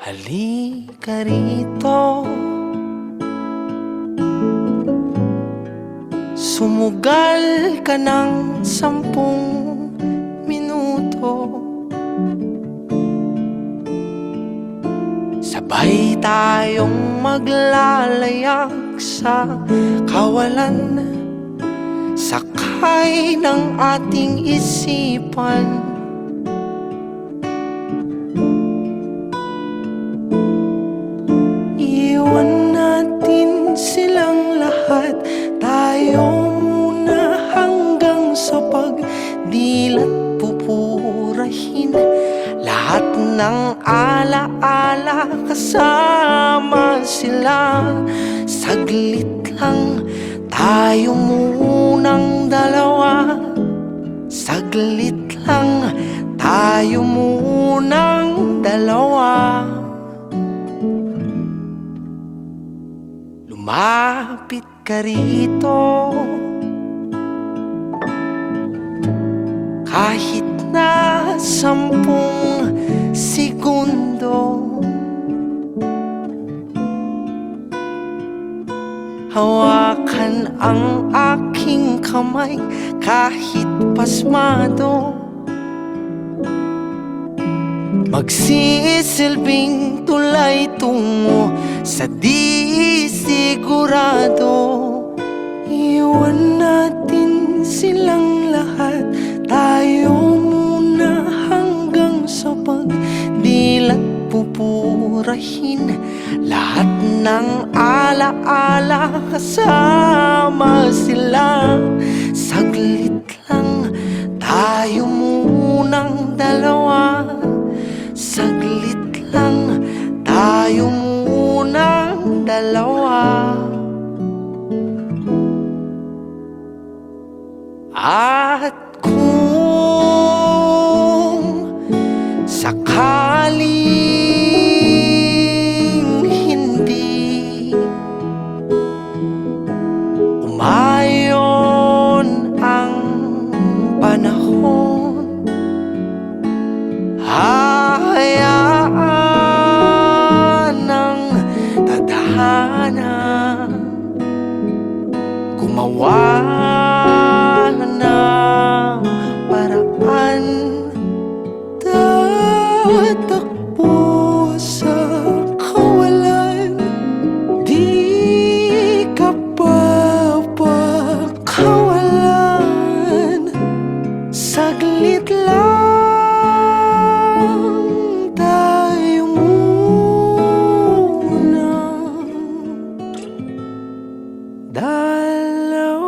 Halika rito, sumugal ka ng 10 minuto. Sabay tayong maglalayag sa kawalan, sakay ng ating isipan. Iwan natin silang lahat, tayo muna hanggang sa pagdilat pupurahin lahat ng alaala, kasama sila. Saglit lang, tayo munang dalawa. Saglit lang, tayo munang dalawa. Lumapit ka rito, kahit na 10 segundo. Hawakan ang aking kamay kahit pasmado, magsisilbing tulay tungo sa di sigurado. Iwan natin silang lahat, tayo muna hanggang sa pagdilat pupurahin lahat ng alaala, kasama sila. Saglit lang, tayo munang dalawa. Saglit lang, tayo munang dalawa. At kung sakaling hindi umayon ang panahon, hahayaan ng tadhana gumawa ng paraan. Tatakbo sa kawalan, di ka papakawalan. Saglit lang, tayo munang dalawa.